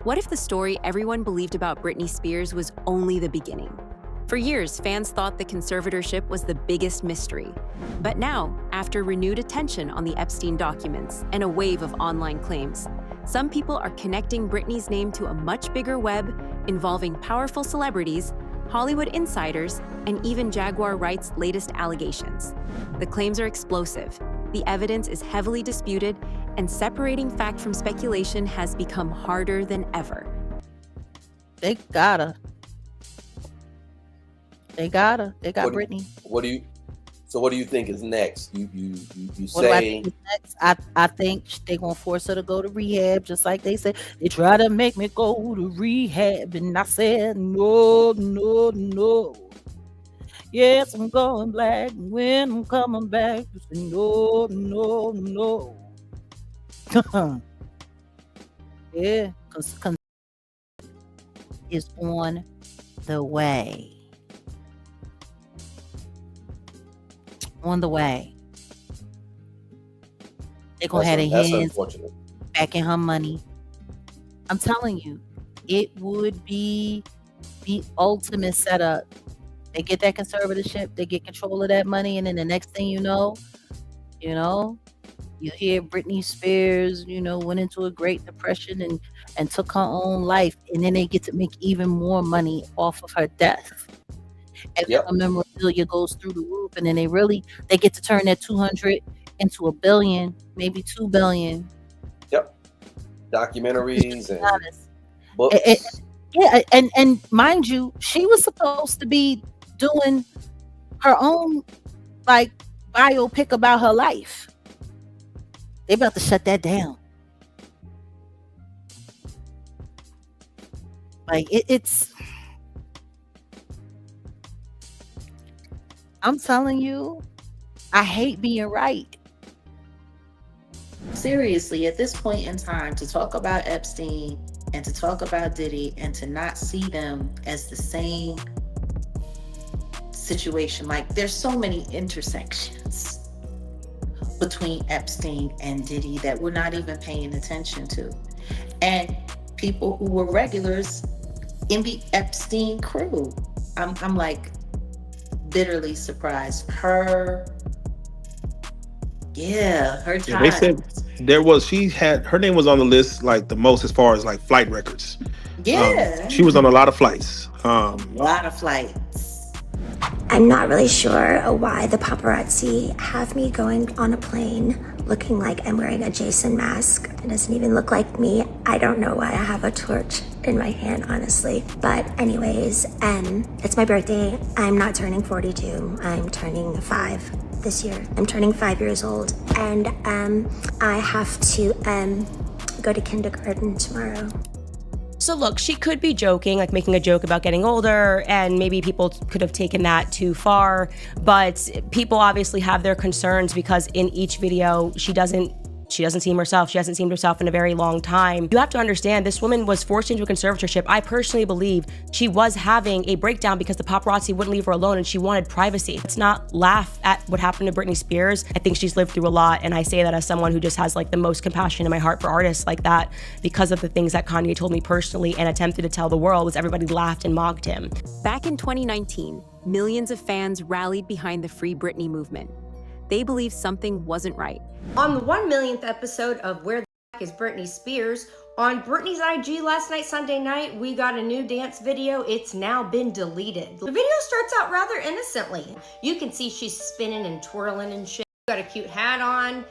What if the story everyone believed about Britney Spears was only the beginning? For years, fans thought the conservatorship was the biggest mystery. But now, after renewed attention on the Epstein documents and a wave of online claims, some people are connecting Britney's name to a much bigger web involving powerful celebrities, Hollywood insiders, and even Jaguar Wright's latest allegations. The claims are explosive, the evidence is heavily disputed, and separating fact from speculation has become harder than ever. They got her. They got Britney. What do you think is next? You What do I say think is next? I think they gonna force her to go to rehab, just like they said. They try to make me go to rehab, and I said no. Yes, I'm going black. When I'm coming back, you say no. Yeah, because is on the way. On the way. They're gonna have their that's hands unfortunate. back in her money. I'm telling you, it would be the ultimate setup. They get that conservatorship, they get control of that money, and then the next thing you know, you hear Britney Spears, went into a Great Depression and took her own life, and then they get to make even more money off of her death. And Yep. her memorabilia goes through the roof, and then they get to turn that 200 into $1 billion, maybe $2 billion. Yep. Documentaries and Honest. books. Yeah, and mind you, she was supposed to be doing her own biopic about her life. They about to shut that down. It's I'm telling you, I hate being right. Seriously, at this point in time, to talk about Epstein and to talk about Diddy and to not see them as the same situation, there's so many intersections between Epstein and Diddy that we're not even paying attention to. And people who were regulars in the Epstein crew. I'm bitterly surprised. Her time. Yeah, they said her name was on the list the most as far as flight records. She was on a lot of flights. A lot of flights. I'm not really sure why the paparazzi have me going on a plane looking like I'm wearing a Jason mask. It doesn't even look like me. I don't know why I have a torch in my hand, honestly. But anyways, it's my birthday. I'm not turning 42. I'm turning 5 this year. I'm turning 5 years old, and I have to go to kindergarten tomorrow. So look, she could be joking, making a joke about getting older, and maybe people could have taken that too far. But people obviously have their concerns because in each video, she doesn't seem herself. She hasn't seemed herself in a very long time. You have to understand, this woman was forced into a conservatorship. I personally believe she was having a breakdown because the paparazzi wouldn't leave her alone and she wanted privacy. Let's not laugh at what happened to Britney Spears. I think she's lived through a lot, and I say that as someone who just has the most compassion in my heart for artists like that because of the things that Kanye told me personally and attempted to tell the world was everybody laughed and mocked him. Back in 2019, millions of fans rallied behind the Free Britney movement. They believed something wasn't right. On the 1 millionth episode of Where the F*** is Britney Spears, on Britney's IG last night, Sunday night, we got a new dance video. It's now been deleted. The video starts out rather innocently. You can see she's spinning and twirling and shit. Got a cute hat on.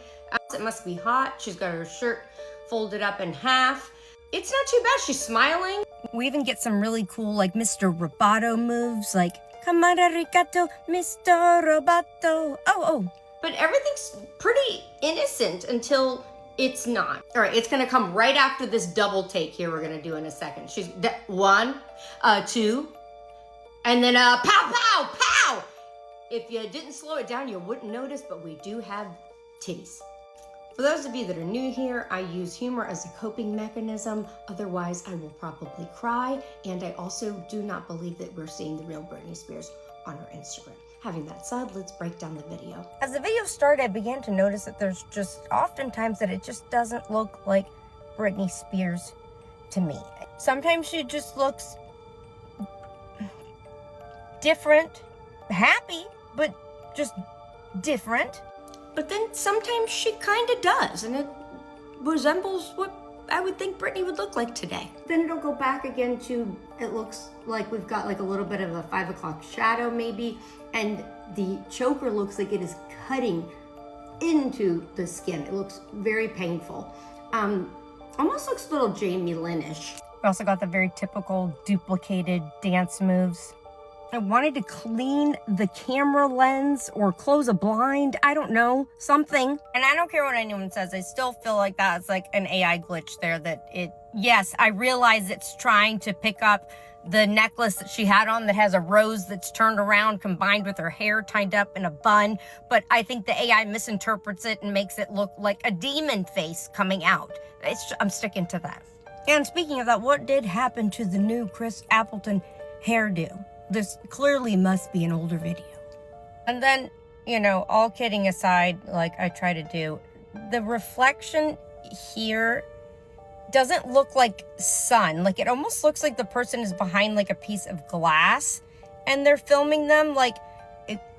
It must be hot. She's got her shirt folded up in half. It's not too bad. She's smiling. We even get some really cool Mr. Roboto moves, Camara Ricato, Mr. Roboto. Oh. But everything's pretty innocent until it's not. All right, it's gonna come right after this double take here we're gonna do in a second. She's 1, 2, and then pow, pow, pow! If you didn't slow it down, you wouldn't notice, but we do have titties. For those of you that are new here, I use humor as a coping mechanism. Otherwise, I will probably cry. And I also do not believe that we're seeing the real Britney Spears on her Instagram. Having that said, let's break down the video. As the video started, I began to notice that there's just oftentimes that it just doesn't look like Britney Spears to me. Sometimes she just looks different, happy, but just different. But then sometimes she kind of does, and it resembles what I would think Britney would look like today. Then it'll go back again to, it looks like we've got like a little bit of a 5 o'clock shadow maybe, and the choker looks like it is cutting into the skin. It looks very painful. Almost looks a little Jamie Lynn-ish. We also got the very typical duplicated dance moves. I wanted to clean the camera lens or close a blind. I don't know, something. And I don't care what anyone says. I still feel like that's like an AI glitch there yes, I realize it's trying to pick up the necklace that she had on that has a rose that's turned around combined with her hair tied up in a bun. But I think the AI misinterprets it and makes it look like a demon face coming out. I'm sticking to that. And speaking of that, what did happen to the new Chris Appleton hairdo? This clearly must be an older video. And then, all kidding aside, like I try to do, the reflection here doesn't look like sun. Like it almost looks like the person is behind like a piece of glass and they're filming them. Like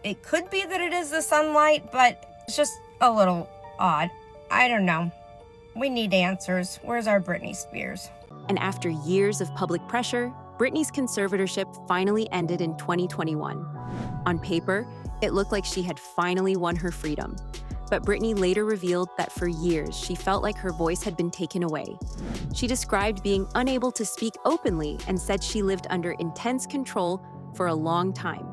it could be that it is the sunlight, but it's just a little odd. I don't know. We need answers. Where's our Britney Spears? And after years of public pressure, Britney's conservatorship finally ended in 2021. On paper, it looked like she had finally won her freedom. But Britney later revealed that for years, she felt like her voice had been taken away. She described being unable to speak openly and said she lived under intense control for a long time.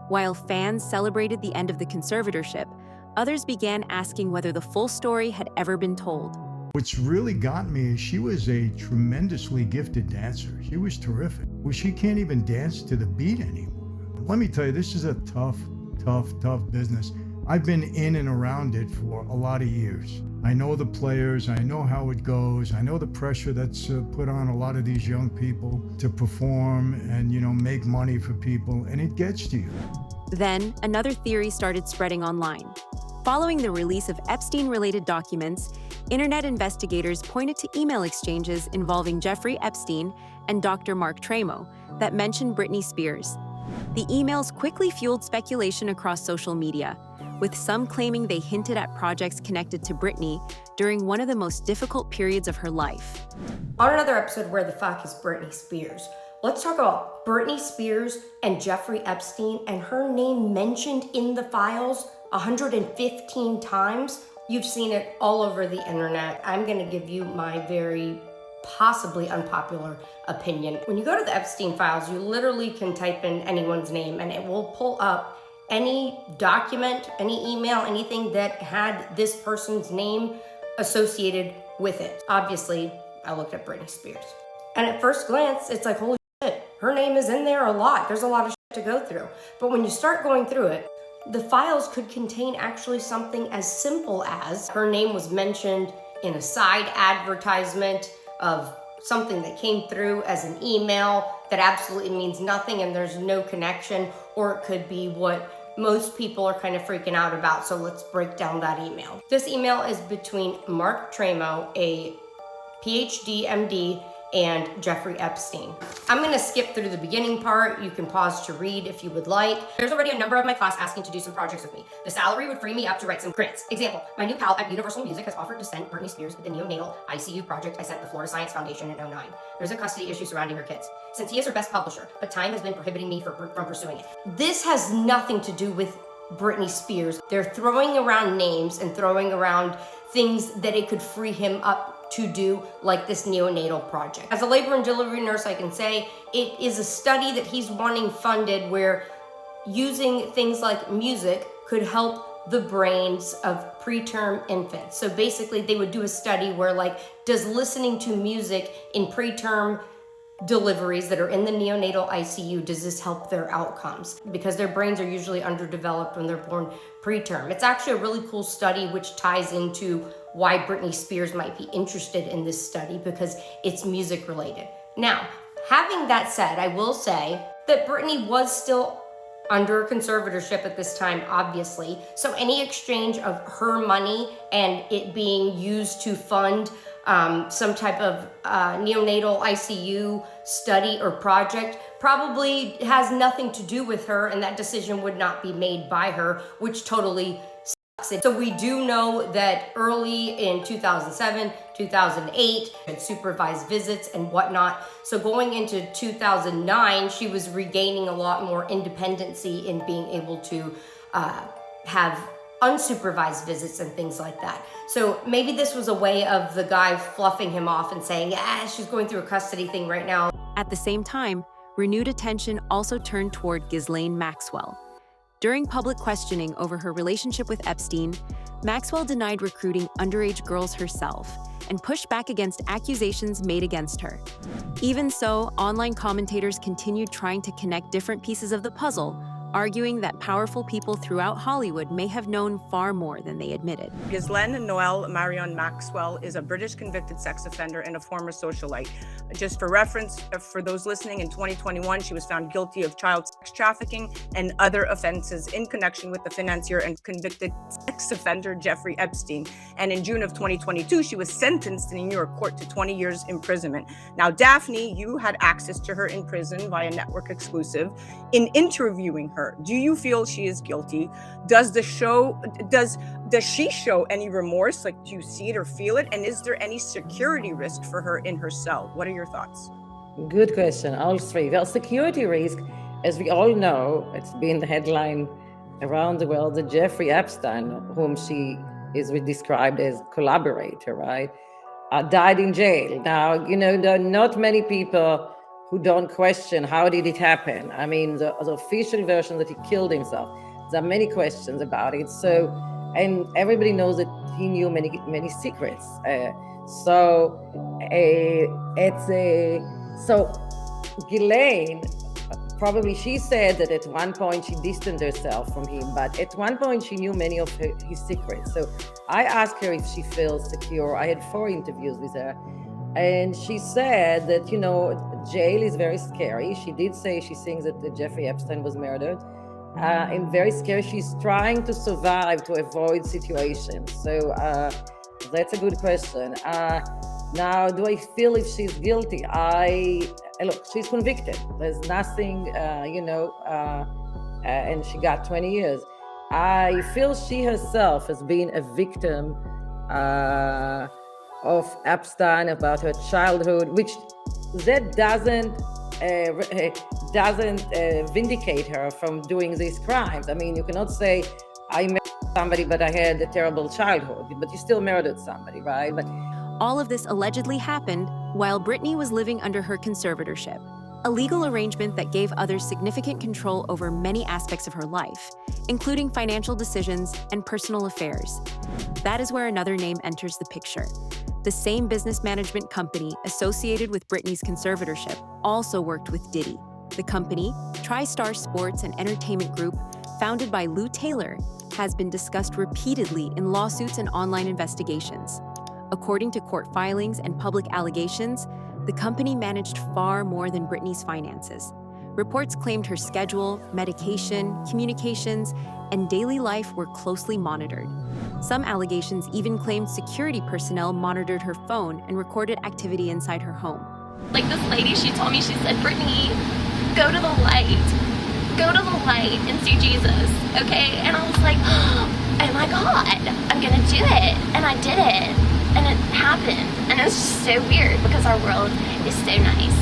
While fans celebrated the end of the conservatorship, others began asking whether the full story had ever been told. What's really got me is she was a tremendously gifted dancer. She was terrific. Well, she can't even dance to the beat anymore. Let me tell you, this is a tough business. I've been in and around it for a lot of years. I know the players, I know how it goes, I know the pressure that's put on a lot of these young people to perform and, make money for people, and it gets to you. Then, another theory started spreading online. Following the release of Epstein-related documents, internet investigators pointed to email exchanges involving Jeffrey Epstein and Dr. Mark Tremo that mentioned Britney Spears. The emails quickly fueled speculation across social media, with some claiming they hinted at projects connected to Britney during one of the most difficult periods of her life. On another episode, Where the Fuck is Britney Spears? Let's talk about Britney Spears and Jeffrey Epstein and her name mentioned in the files 115 times. You've seen it all over the internet. I'm gonna give you my very possibly unpopular opinion. When you go to the Epstein files, you literally can type in anyone's name and it will pull up any document, any email, anything that had this person's name associated with it. Obviously, I looked at Britney Spears. And at first glance, it's like, holy shit, her name is in there a lot. There's a lot of shit to go through. But when you start going through it, the files could contain actually something as simple as her name was mentioned in a side advertisement of something that came through as an email that absolutely means nothing and there's no connection, or it could be what most people are kind of freaking out about. So let's break down that email. This email is between Mark Tremo, a PhD, MD, and Jeffrey Epstein. I'm gonna skip through the beginning part. You can pause to read if you would like. There's already a number of my class asking to do some projects with me. The salary would free me up to write some grants. Example, my new pal at Universal Music has offered to send Britney Spears the neonatal ICU project I sent the Florida Science Foundation in 2009. There's a custody issue surrounding her kids. Since he is her best publisher, but time has been prohibiting me from pursuing it. This has nothing to do with Britney Spears. They're throwing around names and throwing around things that it could free him up to do, like this neonatal project. As a labor and delivery nurse, I can say it is a study that he's wanting funded where using things like music could help the brains of preterm infants. So basically they would do a study where, like, does listening to music in preterm deliveries that are in the neonatal ICU, does this help their outcomes? Because their brains are usually underdeveloped when they're born preterm. It's actually a really cool study which ties into why Britney Spears might be interested in this study, because it's music related. Now, having that said, I will say that Britney was still under conservatorship at this time, obviously. So any exchange of her money and it being used to fund some type of neonatal ICU study or project, probably has nothing to do with her, and that decision would not be made by her, which totally sucks. So we do know that early in 2007, 2008, had supervised visits and whatnot. So going into 2009, she was regaining a lot more independency in being able to have unsupervised visits and things like that. So maybe this was a way of the guy fluffing him off and saying, she's going through a custody thing right now. At the same time, renewed attention also turned toward Ghislaine Maxwell. During public questioning over her relationship with Epstein, Maxwell denied recruiting underage girls herself and pushed back against accusations made against her. Even so, online commentators continued trying to connect different pieces of the puzzle, arguing that powerful people throughout Hollywood may have known far more than they admitted. Ghislaine Noel Marion Maxwell is a British convicted sex offender and a former socialite. Just for reference, for those listening, in 2021, she was found guilty of child sex trafficking and other offenses in connection with the financier and convicted sex offender Jeffrey Epstein. And in June of 2022, she was sentenced in a New York court to 20 years imprisonment. Now, Daphne, you had access to her in prison via network exclusive. In interviewing her, do you feel she is guilty? Does she show any remorse? Like, do you see it or feel it? And is there any security risk for her in her cell? What are your thoughts? Good question. All three. Well, security risk, as we all know, it's been the headline around the world that Jeffrey Epstein, whom she is described as collaborator, right, died in jail. Now, there are not many people who don't question how did it happen. I mean, the official version that he killed himself, there are many questions about it. So, and everybody knows that he knew many secrets. So Ghislaine, probably she said that at one point she distanced herself from him, but at one point she knew many of his secrets. So I asked her if she feels secure. I had 4 interviews with her. And she said that, jail is very scary. She did say she thinks that Jeffrey Epstein was murdered. And very scary. She's trying to survive to avoid situations. So that's a good question. Now, do I feel if she's guilty? Look, she's convicted. There's nothing, and she got 20 years. I feel she herself has been a victim of Epstein, about her childhood, which that doesn't vindicate her from doing these crimes. I mean, you cannot say, I murdered somebody, but I had a terrible childhood, but you still murdered somebody, right? But all of this allegedly happened while Britney was living under her conservatorship, a legal arrangement that gave others significant control over many aspects of her life, including financial decisions and personal affairs. That is where another name enters the picture. The same business management company associated with Britney's conservatorship also worked with Diddy. The company, TriStar Sports and Entertainment Group, founded by Lou Taylor, has been discussed repeatedly in lawsuits and online investigations. According to court filings and public allegations, the company managed far more than Britney's finances. Reports claimed her schedule, medication, communications, and daily life were closely monitored. Some allegations even claimed security personnel monitored her phone and recorded activity inside her home. Like this lady, she told me, she said, Britney, go to the light and see Jesus, okay? And I was like, oh my God, I'm gonna do it. And I did it, and it happened. And it's just so weird because our world is so nice.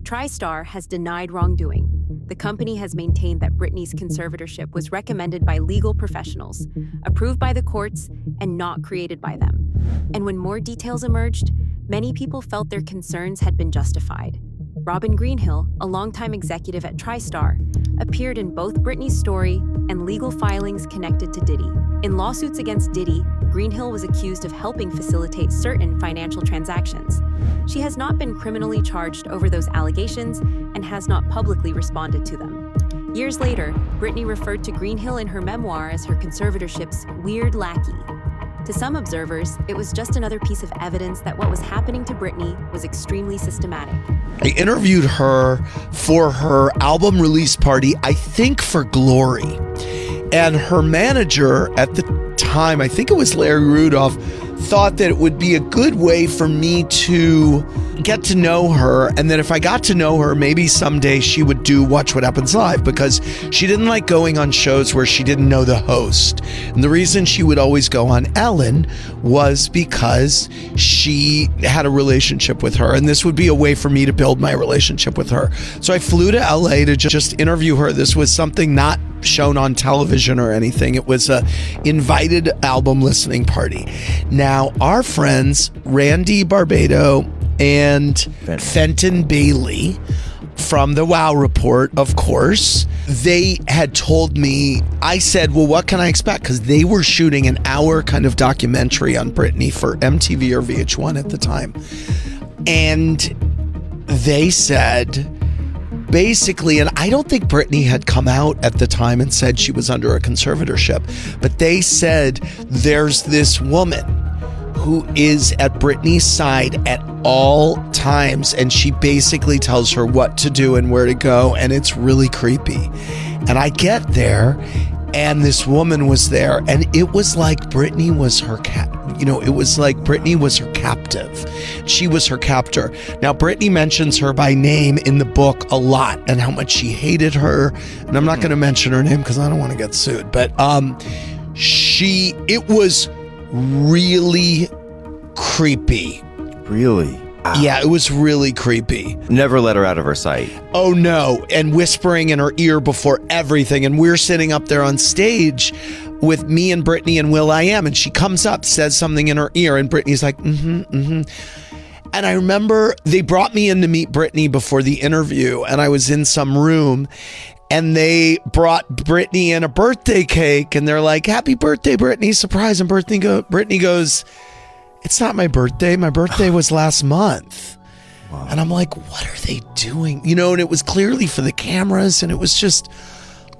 TriStar has denied wrongdoing. The company has maintained that Britney's conservatorship was recommended by legal professionals, approved by the courts, and not created by them. And when more details emerged, many people felt their concerns had been justified. Robin Greenhill, a longtime executive at TriStar, appeared in both Britney's story and legal filings connected to Diddy. In lawsuits against Diddy, Greenhill was accused of helping facilitate certain financial transactions. She has not been criminally charged over those allegations and has not publicly responded to them. Years later, Britney referred to Greenhill in her memoir as her conservatorship's weird lackey. To some observers, it was just another piece of evidence that what was happening to Britney was extremely systematic. I interviewed her for her album release party, I think for Glory. And her manager at the time, I think it was Larry Rudolph, thought that it would be a good way for me to get to know her, and that if I got to know her, maybe someday she would do Watch What Happens Live, because she didn't like going on shows where she didn't know the host. And the reason she would always go on Ellen was because she had a relationship with her, and this would be a way for me to build my relationship with her. So I flew to LA to just interview her. This was something not shown on television or anything. It was a invited album listening party. Now, our friends Randy Barbado and Fenton Bailey from the Wow Report, of course, they had told me, I said, well, what can I expect? Because they were shooting an hour kind of documentary on Britney for MTV or VH1 at the time. And they said, basically, and I don't think Britney had come out at the time and said she was under a conservatorship, but they said there's this woman who is at Britney's side at all times, and she basically tells her what to do and where to go, and it's really creepy. And I get there, and this woman was there, and it was like Britney was her it was like Britney was her captive. She was her captor. Now, Britney mentions her by name in the book a lot, and how much she hated her. And I'm not going to mention her name because I don't want to get sued. But it was really creepy. Really? Yeah, it was really creepy. Never let her out of her sight. Oh no, and whispering in her ear before everything. And we're sitting up there on stage with me and Britney and will.i.am, and she comes up, says something in her ear, and Britney's like, And I remember they brought me in to meet Britney before the interview, and I was in some room, and they brought Britney in a birthday cake, and they're like, happy birthday, Britney, surprise. And Britney goes, it's not my birthday. My birthday was last month. Wow. And I'm like, what are they doing? And it was clearly for the cameras, and it was just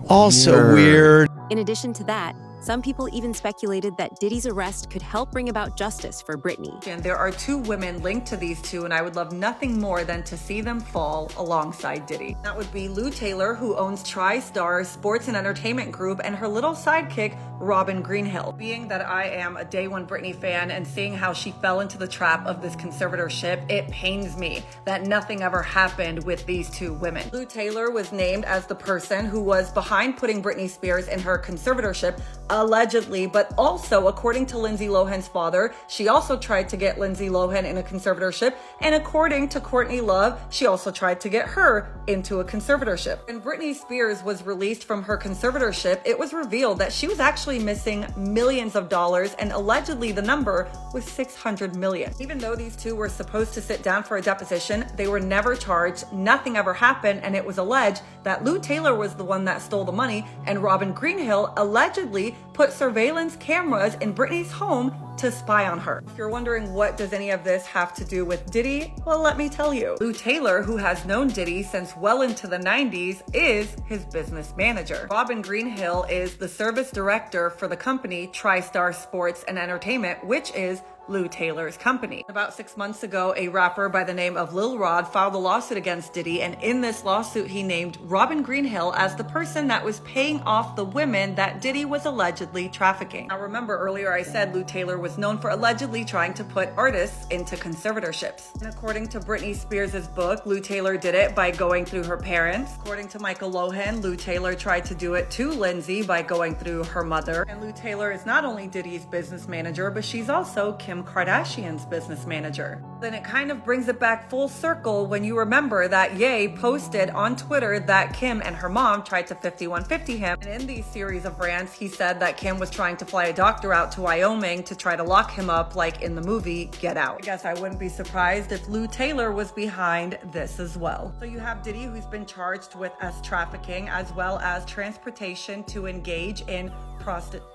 also weird. In addition to that, some people even speculated that Diddy's arrest could help bring about justice for Britney. And there are two women linked to these two, and I would love nothing more than to see them fall alongside Diddy. That would be Lou Taylor, who owns TriStar Sports and Entertainment Group, and her little sidekick, Robin Greenhill. Being that I am a day one Britney fan and seeing how she fell into the trap of this conservatorship, it pains me that nothing ever happened with these two women. Lou Taylor was named as the person who was behind putting Britney Spears in her conservatorship, allegedly, but also according to Lindsay Lohan's father, she also tried to get Lindsay Lohan in a conservatorship, and according to Courtney Love, she also tried to get her into a conservatorship. When Britney Spears was released from her conservatorship, it was revealed that she was actually missing millions of dollars, and allegedly the number was $600 million. Even though these two were supposed to sit down for a deposition, they were never charged, nothing ever happened, and it was alleged that Lou Taylor was the one that stole the money, and Robin Greenhill allegedly put surveillance cameras in Britney's home to spy on her. If you're wondering what does any of this have to do with Diddy, well, let me tell you. Lou Taylor, who has known Diddy since well into the 90s, is his business manager. Robin Greenhill is the service director for the company TriStar Sports and Entertainment, which is Lou Taylor's company. About 6 months ago, a rapper by the name of Lil Rod filed a lawsuit against Diddy, and in this lawsuit, he named Robin Greenhill as the person that was paying off the women that Diddy was allegedly trafficking. Now, remember earlier I said Lou Taylor was known for allegedly trying to put artists into conservatorships. And according to Britney Spears' book, Lou Taylor did it by going through her parents. According to Michael Lohan, Lou Taylor tried to do it to Lindsay by going through her mother. And Lou Taylor is not only Diddy's business manager, but she's also Kim Kardashian's business manager. Then it kind of brings it back full circle when you remember that Ye posted on Twitter that Kim and her mom tried to 5150 him. And in these series of rants, he said that Kim was trying to fly a doctor out to Wyoming to try to lock him up like in the movie Get Out. I guess I wouldn't be surprised if Lou Taylor was behind this as well. So you have Diddy, who's been charged with trafficking as well as transportation to engage in prostitution,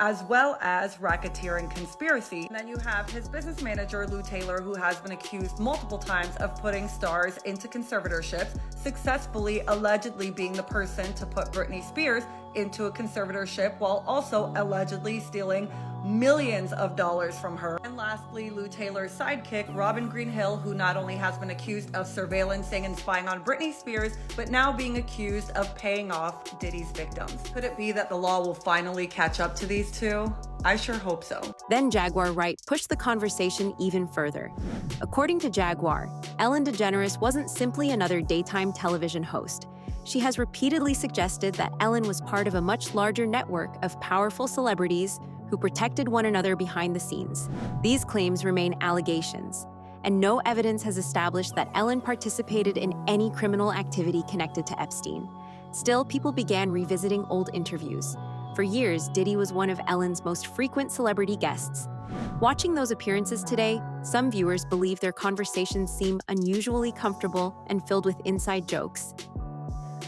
as well as racketeering conspiracy. And then you have his business manager, Lou Taylor, who has been accused multiple times of putting stars into conservatorships, successfully allegedly being the person to put Britney Spears into a conservatorship while also allegedly stealing millions of dollars from her. And lastly, Lou Taylor's sidekick, Robin Greenhill, who not only has been accused of surveillancing and spying on Britney Spears, but now being accused of paying off Diddy's victims. Could it be that the law will finally catch up to these two? I sure hope so. Then Jaguar Wright pushed the conversation even further. According to Jaguar, Ellen DeGeneres wasn't simply another daytime television host. She has repeatedly suggested that Ellen was part of a much larger network of powerful celebrities who protected one another behind the scenes. These claims remain allegations, and no evidence has established that Ellen participated in any criminal activity connected to Epstein. Still, people began revisiting old interviews. For years, Diddy was one of Ellen's most frequent celebrity guests. Watching those appearances today, some viewers believe their conversations seem unusually comfortable and filled with inside jokes.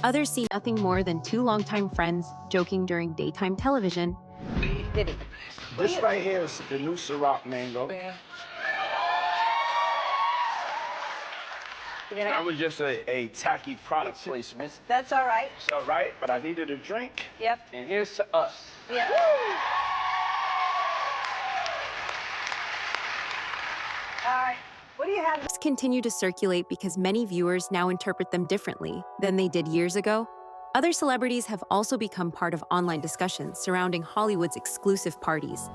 Others see nothing more than two longtime friends joking during daytime television. Diddy. This right here is the new Ciroc Mango. I was just a tacky product placement. That's all right. It's all right, but I needed a drink. Yep. And here's to us. Yeah. All right. What do you have? Clips continue to circulate because many viewers now interpret them differently than they did years ago. Other celebrities have also become part of online discussions surrounding Hollywood's exclusive parties.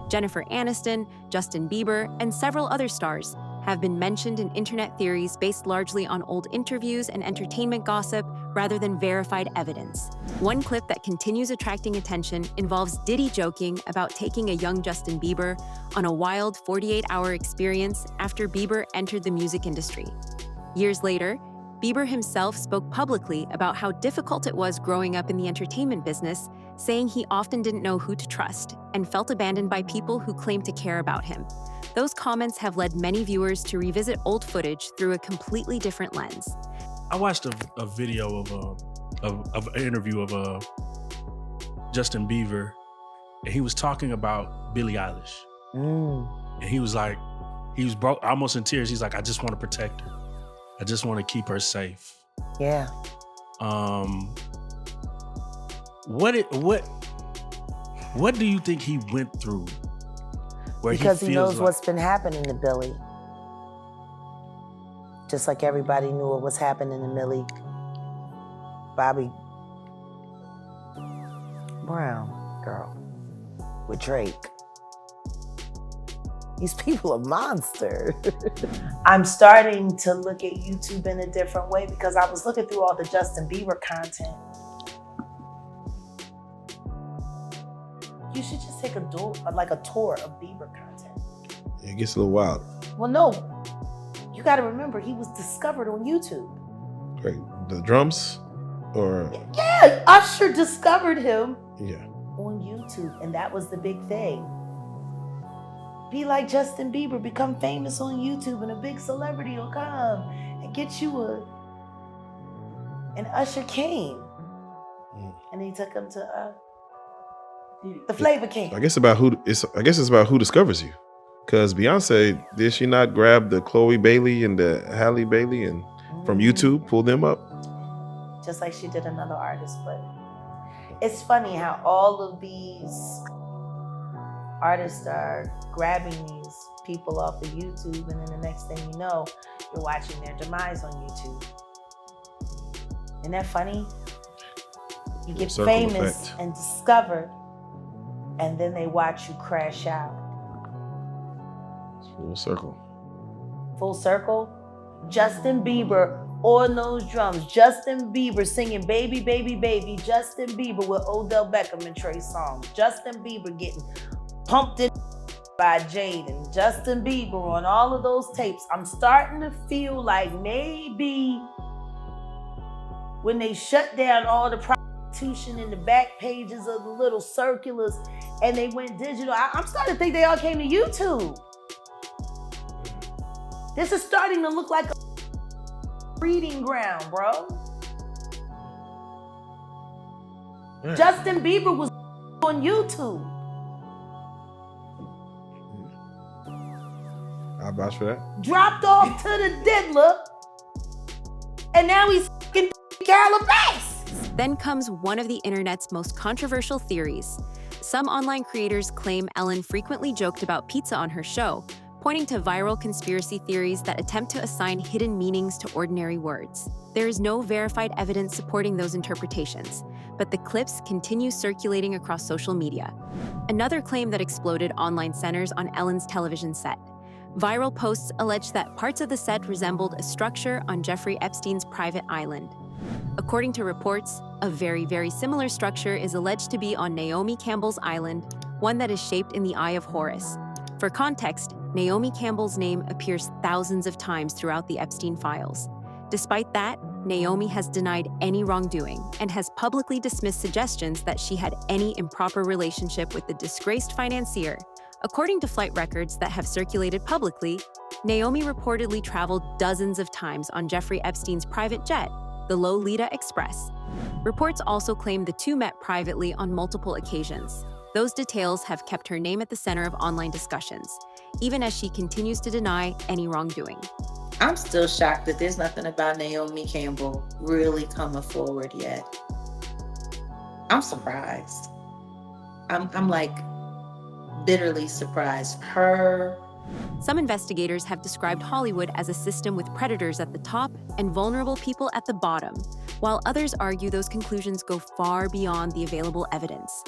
Jennifer Aniston, Justin Bieber, and several other stars have been mentioned in internet theories based largely on old interviews and entertainment gossip rather than verified evidence. One clip that continues attracting attention involves Diddy joking about taking a young Justin Bieber on a wild 48-hour experience after Bieber entered the music industry. Years later, Bieber himself spoke publicly about how difficult it was growing up in the entertainment business, saying he often didn't know who to trust and felt abandoned by people who claimed to care about him. Those comments have led many viewers to revisit old footage through a completely different lens. I watched a video of an interview of Justin Bieber, and he was talking about Billie Eilish. And he was like, he was broke, almost in tears. He's like, I just want to protect her. I just want to keep her safe. Yeah. What do you think he went through? Because he knows what's been happening to Billie. Just like everybody knew what was happening to Millie Bobby Brown girl with Drake. These people are monsters. I'm starting to look at YouTube in a different way because I was looking through all the Justin Bieber content. You should just take a tour of Bieber content. It gets a little wild. Well, no. You got to remember, he was discovered on YouTube. Great. The drums? Or? Yeah, Usher discovered him Yeah. on YouTube, and that was the big thing. Be like Justin Bieber, become famous on YouTube, and a big celebrity will come and get you And Usher came, and he took him to the Flavor King. I guess it's about who discovers you. Because Beyonce, did she not grab the Chloe Bailey and the Halle Bailey and from YouTube, pull them up? Just like she did another artist. But it's funny how all of these artists are grabbing these people off of YouTube, and then the next thing you know, you're watching their demise on YouTube. Isn't that funny? You get famous and discovered, and then they watch you crash out. Full circle. Full circle. Justin Bieber on those drums. Justin Bieber singing Baby, Baby, Baby. Justin Bieber with Odell Beckham and Trey Songz. Justin Bieber getting pumped in by Jaden. Justin Bieber on all of those tapes. I'm starting to feel like maybe when they shut down all the prostitution in the back pages of the little circulars and they went digital, I'm starting to think they all came to YouTube. This is starting to look like a breeding ground, bro. Yeah. Justin Bieber was on YouTube. I'll vouch for that. Dropped off to the diddler, and now he's f***ing Calabasas. Then comes one of the internet's most controversial theories. Some online creators claim Ellen frequently joked about pizza on her show, pointing to viral conspiracy theories that attempt to assign hidden meanings to ordinary words. There is no verified evidence supporting those interpretations, but the clips continue circulating across social media. Another claim that exploded online centers on Ellen's television set. Viral posts allege that parts of the set resembled a structure on Jeffrey Epstein's private island. According to reports, a very, very similar structure is alleged to be on Naomi Campbell's island, one that is shaped in the Eye of Horus. For context, Naomi Campbell's name appears thousands of times throughout the Epstein files. Despite that, Naomi has denied any wrongdoing and has publicly dismissed suggestions that she had any improper relationship with the disgraced financier. According to flight records that have circulated publicly, Naomi reportedly traveled dozens of times on Jeffrey Epstein's private jet, the Lolita Express. Reports also claim the two met privately on multiple occasions. Those details have kept her name at the center of online discussions, even as she continues to deny any wrongdoing. I'm still shocked that there's nothing about Naomi Campbell really coming forward yet. I'm surprised. I'm like bitterly surprised. Some investigators have described Hollywood as a system with predators at the top and vulnerable people at the bottom, while others argue those conclusions go far beyond the available evidence.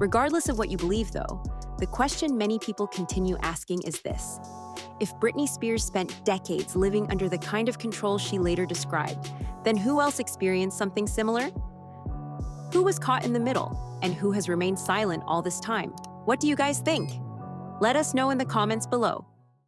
Regardless of what you believe, though, the question many people continue asking is this: if Britney Spears spent decades living under the kind of control she later described, then who else experienced something similar? Who was caught in the middle, and who has remained silent all this time? What do you guys think? Let us know in the comments below.